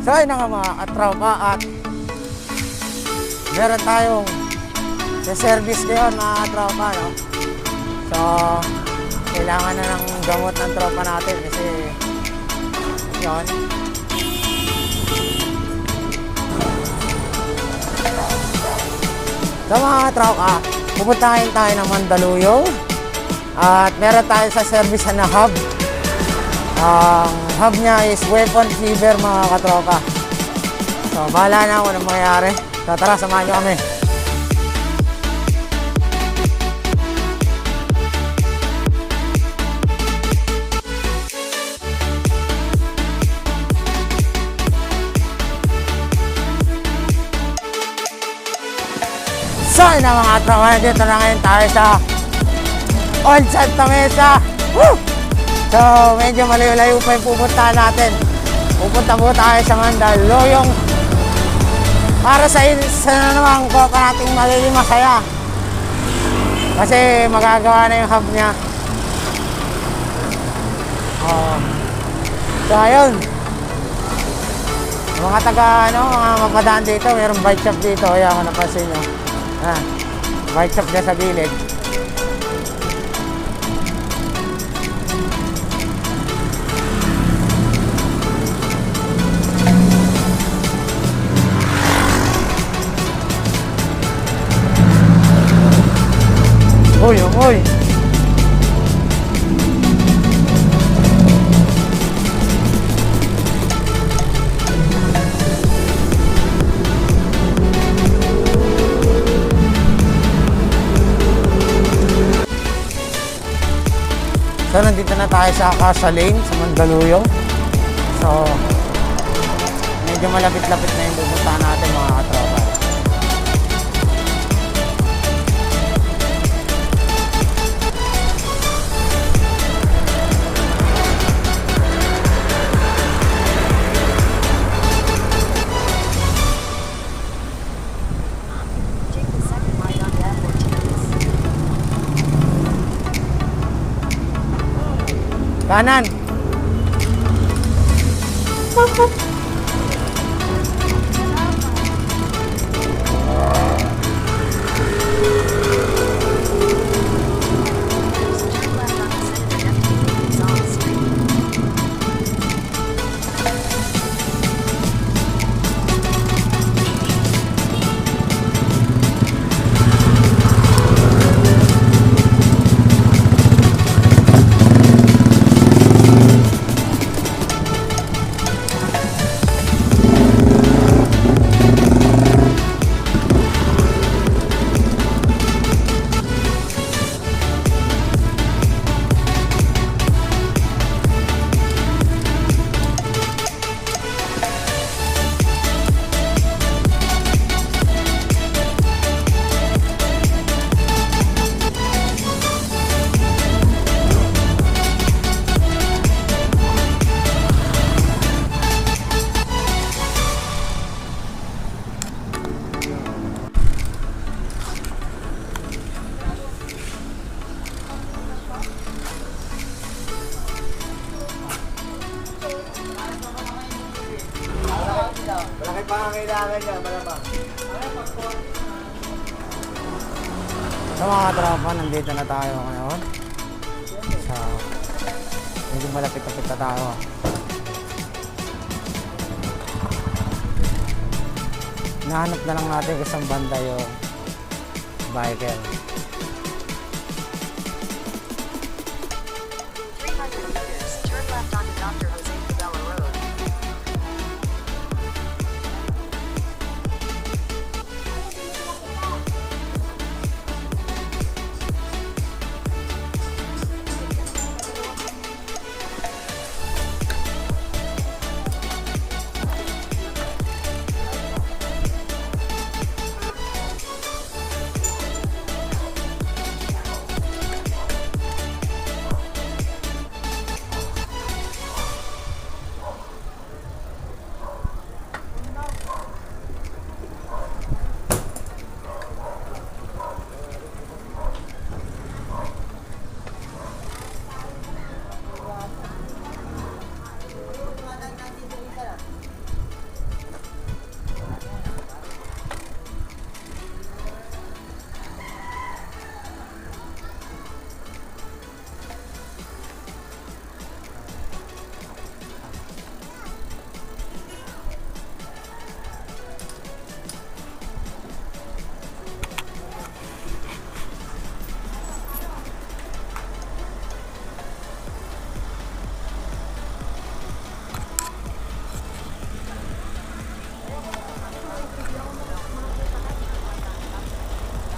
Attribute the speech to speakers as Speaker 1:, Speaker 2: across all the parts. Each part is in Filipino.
Speaker 1: So ayun na nga mga katropa, at meron tayong service ngayon mga katropa, no? So kailangan na ng gamot ng tropa natin kasi yun. So mga katropa, pupuntahin tayo ng Mandaluyong at meron tayo sa service na hub. Ang hub niya is weapon fever mga katropa. So bahala na kung anong mangyayari. So tara, samahan nyo kami. So yun na mga katropa, dito na ngayon tayo sa Old Santa Mesa. Woo! So, medyo malayo-layo pa yung pupuntahan natin. Pupunta po tayo sa Mandaluyong para sa naman ko nating magiging masaya. Kasi magagawa na yung hub niya. So, ayun. Mga mga mapadaan dito, mayroong bike shop dito. Ayan, kung napansin nyo. Bike shop dyan sa gilid. Uy, uy. So, nandito na tayo sa Acacia Lane, sa Mandaluyong. So, medyo malapit-lapit na yung pupuntahan natin mga katropa. Kanan. Malaki pa ang kailangan niya, malamang. So mga tropa, nandito na tayo ngayon. So, medyo malapit-lapit na tayo. Nahanap na lang natin kasang banda yung biker.
Speaker 2: 300 meters, turn left onto Dr. Jose Cabela Road.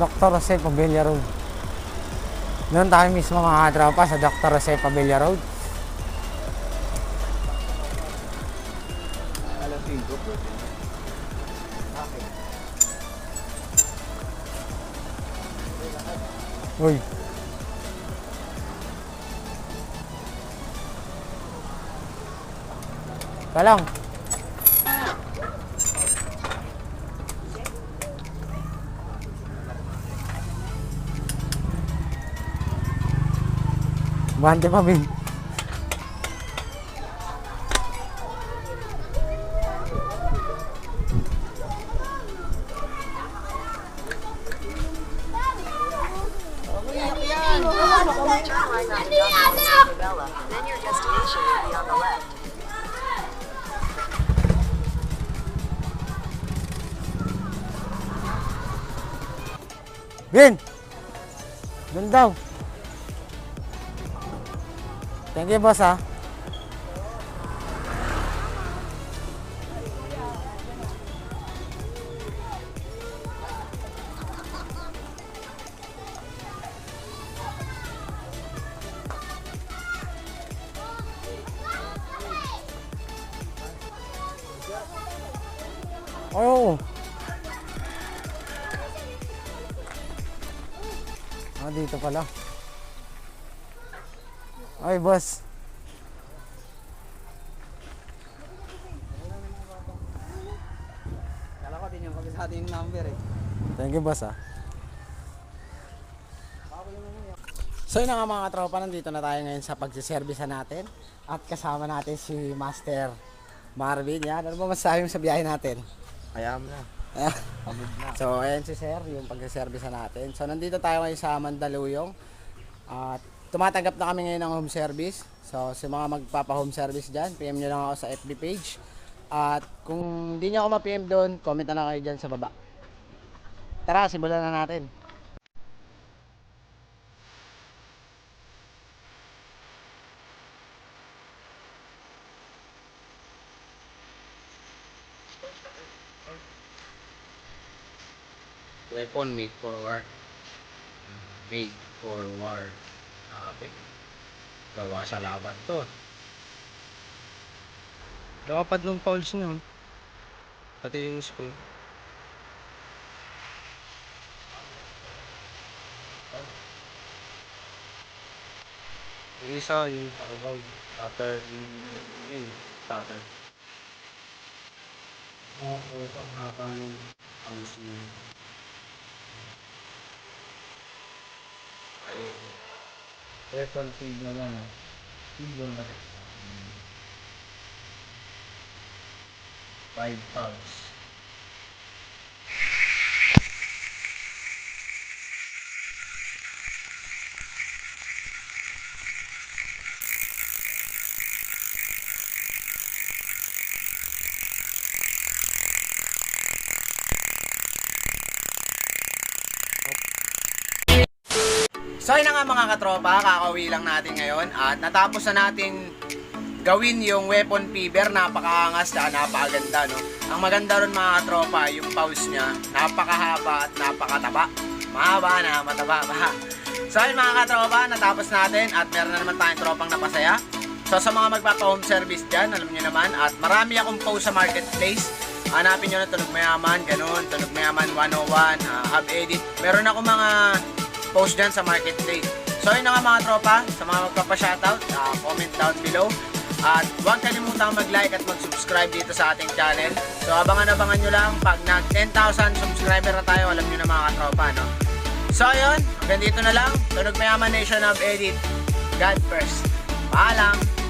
Speaker 1: Dr. Jose Pabella Road. Doon tayo mismo mga katropa sa Dr. Jose Pabella Road. Uy. Talang. Bante pa, Bin.
Speaker 2: Turn right onto Dr. Jose Favela, then your destination will be on the left.
Speaker 1: Bin! Doon daw. Thank you, boss, ha. Oh. Ah, dito pala. Ay, boss.
Speaker 3: Kala ko din yung kabisado yung number eh.
Speaker 1: Thank you, boss, ha. So yun na nga mga katropa, nandito na tayo ngayon sa pagsiservice natin. At kasama natin si Master Marvin. Yan, ano ba masasabi mo sa biyahe natin?
Speaker 3: Ayam na.
Speaker 1: So ayan si Sir, yung pagsiservice natin. So nandito tayo ngayon sa Mandaluyong. At tumatanggap na kami ngayon ng home service. So sa mga magpapa-home service dyan, PM nyo lang ako sa FB page. At kung hindi nyo ako ma-PM doon, comment na lang kayo dyan sa baba. Tara, simulan na natin.
Speaker 3: Weapon made for war. Made for war. Okay. Gawa sa laban to. Dapat nung fouls niyo. Pati yung school. Yung isa yung tawag. Starter. Yun. Starter. Oo. Ang fouls niyo. Weapon feed naman. Feed naman. 5 pounds.
Speaker 1: So yun na nga mga katropa, kakauwi lang natin ngayon at natapos na natin gawin yung weapon fever. Napakaangas at napakaganda, no? Ang maganda ron mga katropa, yung pause niya, napakahaba at napakataba. Mahaba na, mataba pa. So yun mga katropa, natapos natin at meron na naman tayong tropang napasaya. So sa mga magpapa-home service dyan, alam nyo naman, at marami akong post sa marketplace. Hanapin nyo na Tunog Mayaman, ganun, Tunog Mayaman 101, Hub Edit. Meron ako mga post dyan sa marketplace. So yun na nga mga tropa, sa mga magpapa-shoutout, comment down below. At huwag kalimutang mag-like at mag-subscribe dito sa ating channel. So abangan nyo lang, pag nag 10,000 subscriber na tayo, alam nyo na mga katropa, no? So yun, hanggang dito na lang, Tunog Mayaman Nation of Edit. God first. Paalam!